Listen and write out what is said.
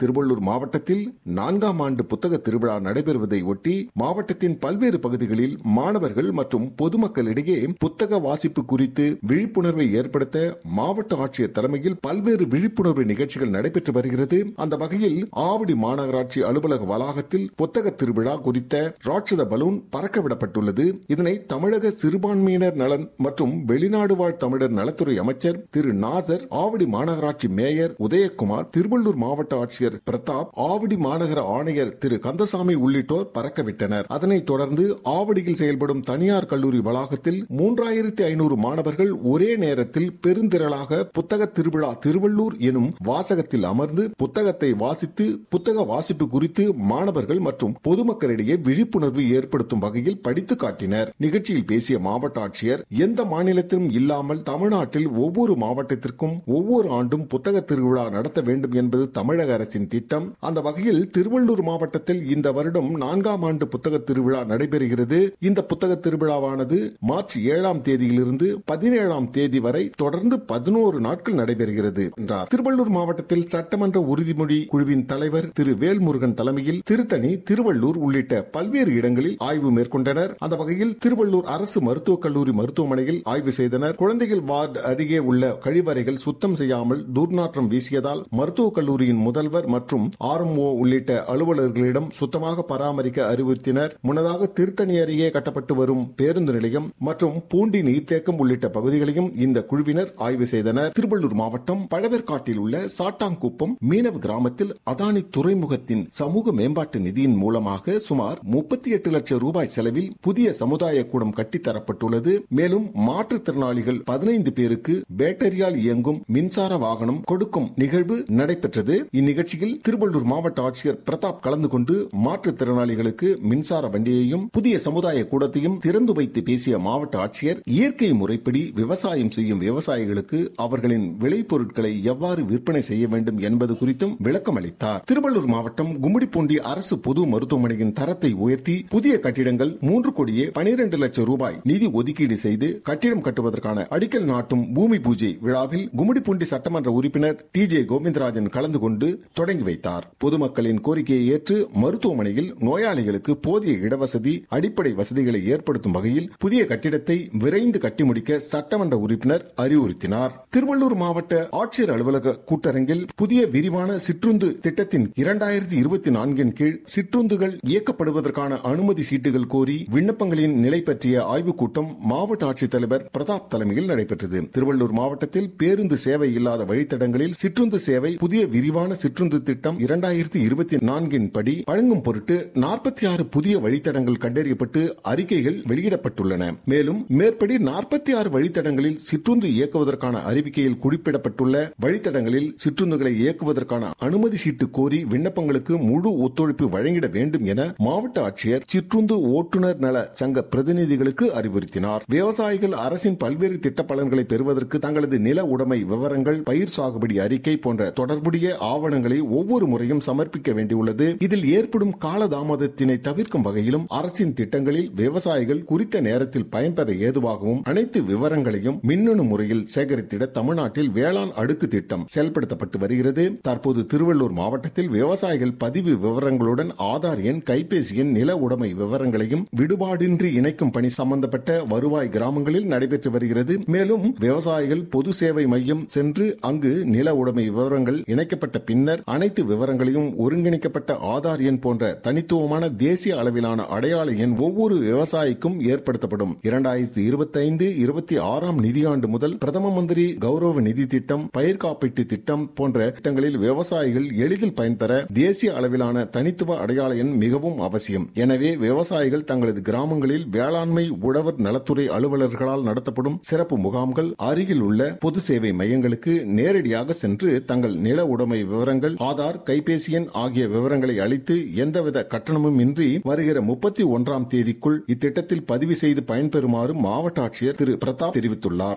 திருவள்ளூர் மாவட்டத்தில் 4ஆம் ஆண்டு புத்தக திருவிழா நடைபெறுவதை ஒட்டி மாவட்டத்தின் பல்வேறு பகுதிகளில் மாணவர்கள் மற்றும் பொதுமக்களிடையே புத்தக வாசிப்பு குறித்து விழிப்புணர்வை ஏற்படுத்த மாவட்ட ஆட்சியர் தலைமையில் பல்வேறு விழிப்புணர்வு நிகழ்ச்சிகள் நடைபெற்று வருகிறது. அந்த வகையில் ஆவடி மாநகராட்சி அலுவலக வளாகத்தில் புத்தக திருவிழா குறித்த ராட்சத பலூன் பறக்கவிடப்பட்டுள்ளது. இதனை தமிழக சிறுபான்மையினர் நலன் மற்றும் வெளிநாடு வாழ் தமிழர் நலத்துறை அமைச்சர் திரு நாசர், ஆவடி மாநகராட்சி மேயர் உதயகுமார், திருவள்ளூர் மாவட்ட ஆட்சியர் பிரதாப், ஆவடி மாநகர ஆணையர் திரு கந்தசாமி உள்ளிட்டோர் பறக்கவிட்டனர். அதனைத் தொடர்ந்து ஆவடியில் செயல்படும் தனியார் கல்லூரி வளாகத்தில் 3500 மாணவர்கள் ஒரே நேரத்தில் பெருந்திரளாக புத்தக திருவிழா திருவள்ளூர் எனும் வாசகத்தில் அமர்ந்து புத்தகத்தை வாசித்து புத்தக வாசிப்பு குறித்து மாணவர்கள் மற்றும் பொதுமக்களிடையே விழிப்புணர்வு ஏற்படுத்தும் வகையில் படித்து காட்டினர். நிகழ்ச்சியில் பேசிய மாவட்ட ஆட்சியர், எந்த மாநிலத்திலும் இல்லாமல் தமிழ்நாட்டில் ஒவ்வொரு மாவட்டத்திற்கும் ஒவ்வொரு ஆண்டும் புத்தக திருவிழா நடத்த வேண்டும் என்பது தமிழக அரசின் திட்டம். அந்த வகையில் திருவள்ளூர் மாவட்டத்தில் இந்த வருடம் 4ஆம் ஆண்டு புத்தக திருவிழா நடைபெறுகிறது. இந்த புத்தக திருவிழாவானது மார்ச் 7ஆம் தேதியிலிருந்து 17ஆம் தேதி வரை தொடர்ந்து 11 நாட்கள் நடைபெறுகிறது என்றார். திருவள்ளூர் மாவட்டத்தில் சட்டமன்ற உறுதிமொழி குழுவின் தலைவர் திரு வேல்முருகன் தலைமையில் திருத்தணி, திருவள்ளூர் உள்ளிட்ட பல்வேறு இடங்களில் ஆய்வு மேற்கொண்டனர். அந்த வகையில் திருவள்ளூர் அரசு மருத்துவக் கல்லூரி மருத்துவமனையில் ஆய்வு செய்தனர். குழந்தைகள் வார்டு அருகே உள்ள கழிவறைகள் சுத்தம் செய்யாமல் துர்நாற்றம் வீசியதால் மருத்துவக் கல்லூரியின் முதல்வர் மற்றும் RMO உள்ளிட்ட அலுவலர்களிடம் சுத்தமாக பராமரிக்க அறிவுறுத்தினர். முன்னதாக திருத்தணி அருகே கட்டப்பட்டு வரும் பேருந்து நிலையம் மற்றும் பூண்டி நீர்த்தேக்கம் உள்ளிட்ட பகுதிகளையும் இந்த குழுவினர் ஆய்வு செய்தனர். திருவள்ளூர் மாவட்டம் பழவேற்காட்டில் உள்ள சாட்டாங்குப்பம் மீனவ கிராமத்தில் அதானி துறைமுகத்தின் சமூக மேம்பாட்டு நிதியின் மூலமாக சுமார் 38 லட்சம் ரூபாய் செலவில் புதிய சமுதாய கூடம் கட்டித்தரப்பட்டுள்ளது. மேலும் மாற்றுத்திறனாளிகள் 15 பேருக்கு பேட்டரியால் இயங்கும் மின்சார வாகனம் கொடுக்கும் நிகழ்வு நடைபெற்றது. இந்நிகழ்ச்சியில் திருவள்ளூர் மாவட்ட ஆட்சியர் பிரதாப் கலந்து கொண்டு மாற்றுத்திறனாளிகளுக்கு மின்சார வண்டியையும் புதிய சமுதாய கூடத்தையும் திறந்து வைத்து பேசிய மாவட்ட ஆட்சியர், இயற்கை முறைப்படி விவசாயம் செய்யும் விவசாயிகளுக்கு அவர்களின் விளைபொருட்களை எவ்வாறு விற்பனை செய்ய வேண்டும் என்பது குறித்தும் விளக்கம் அளித்தார். திருவள்ளூர் மாவட்டம் கும்மிடிப்பூண்டி அரசு பொது மருத்துவமனையின் தரத்தை உயர்த்தி புதிய கட்டிடங்கள் 3 கோடியே 12 லட்சம் ரூபாய் நிதி ஒதுக்கீடு செய்து கட்டிடம் கட்டுவதற்கான அடிக்கல் நாட்டும் பூமி பூஜை விழாவில் கும்மிடிப்பூண்டி சட்டமன்ற உறுப்பினர் TJ கோவிந்தராஜன் கலந்து கொண்டு தொடங்கி வைத்தார். பொதுமக்களின் கோரிக்கையை ஏற்று மருத்துவமனையில் நோயாளிகளுக்கு போதிய இடவசதி, அடிப்படை வசதிகளை ஏற்படுத்தும் வகையில் புதிய கட்டிடத்தை விரைந்து கட்டி முடிக்க சட்டமன்ற உறுப்பினர் அறிவுறுத்தினார். திருவள்ளூர் மாவட்ட ஆட்சியர் அலுவலக கூட்டரங்கில் புதிய விரிவான சிற்றுந்து திட்டத்தின் 2024 கீழ் சிற்றுந்துகள் இயக்கப்படுவதற்கான அனுமதி சீட்டுகள் கோரி விண்ணப்பங்களின் நிலை பற்றிய ஆய்வுக் கூட்டம் மாவட்ட ஆட்சித்தலைவர் பிரதாப் தலைமையில் நடைபெற்றது. திருவள்ளூர் மாவட்டத்தில் பேருந்து சேவை இல்லாத வழித்தடங்களில் சிற்றுந்து சேவை புதிய விரிவான சிற்றுந்து திட்டம் 2024 படி வழங்கும் பொருட்டு 46 புதிய வழித்தடங்கள் கண்டறியப்பட்டு அறிக்கைகள் வெளியிடப்பட்டுள்ளன. மேலும் மேற்படி 46 வழித்தடங்களில் சிற்றுந்து இயக்குவதற்கான அறிவிக்கையில் குறிப்பிடப்பட்டுள்ள வழித்தடங்களில் சிற்றுந்துகளை இயக்குவதற்கான அனுமதி சீட்டு கோரி விண்ணப்பங்களுக்கு முழு ஒத்துழைப்பு வழங்கிட வேண்டும் என மாவட்ட ஆட்சியர் சிற்றுந்து ஓட்டுநர் நல சங்க பிரதிநிதிகளுக்கு அறிவுறுத்தினார். விவசாயிகள் அரசின் பல்வேறு திட்ட பலன்களை பெறுவதற்கு தங்களது நில உடைமை விவரங்கள், பயிர் சாகுபடி அறிக்கை போன்ற தொடர்புடைய ஆவணங்களை ஒவ்வொரு முறையும் சமர்ப்பிக்க வேண்டியுள்ளது. இதில் ஏற்படும் காலதாமதத்தினை தவிர்க்கும் வகையிலும் அரசின் திட்டங்களில் விவசாயிகள் குறித்த நேரத்தில் பயன்பெற ஏதுவாகவும் அனைத்து விவரங்களையும் மின்னணு முறையில் சேகரித்திட தமிழ்நாட்டில் வேளாண் அடுக்கு திட்டம் செயல்படுத்தப்பட்டு வருகிறது. தற்போது திருவள்ளூர் மாவட்டத்தில் விவசாயிகள் பதிவு விவரங்களுடன் ஆதார் எண், கைபேசி எண், நில உடைமை விவரங்களையும் விடுபாடின்றி இணைக்கும் பணி சம்பந்தப்பட்ட வருவாய் கிராமங்களில் நடைபெற்று வருகிறது. மேலும் விவசாயிகள் பொது சேவை மையம் சென்று அங்கு நில உடைமை விவரங்கள் இணைக்கப்பட்ட பின்னர் அனைத்து விவரங்களையும் ஒருங்கிணைக்கப்பட்ட ஆதார் எண் போன்ற தனித்துவமான தேசிய அளவிலான அடையாள எண் ஒவ்வொரு விவசாயிக்கும் ஏற்படுத்தப்படும். 2025-26 நிதியாண்டு முதல் பிரதம மந்திரி கௌரவ நிதி திட்டம், பயிர் காப்பீட்டு திட்டம் போன்ற திட்டங்களில் விவசாயிகள் எளிதில் பயன்பெற தேசிய அளவிலான தனித்துவ அடையாள எண் மிகவும் அவசியம். எனவே விவசாயிகள் தங்களது கிராமங்களில் வேளாண்மை உழவர் நலத்துறை அலுவலர்களால் நடத்தப்படும் சிறப்பு முகாம்கள், அருகில் உள்ள பொது சேவை மையங்களுக்கு நேரடியாக சென்று தங்கள் நில உடைமை விவரங்கள், ஆதார், கைபேசி எண் ஆகிய விவரங்களை அளித்து எந்தவித கட்டணமும் இன்றி வருகிற 31ஆம் தேதிக்குள் இத்திட்டத்தில் பதிவு செய்து பயன்பெறுமாறு மாவட்ட ஆட்சியர் திரு பிரதாப் தெரிவித்துள்ளார்.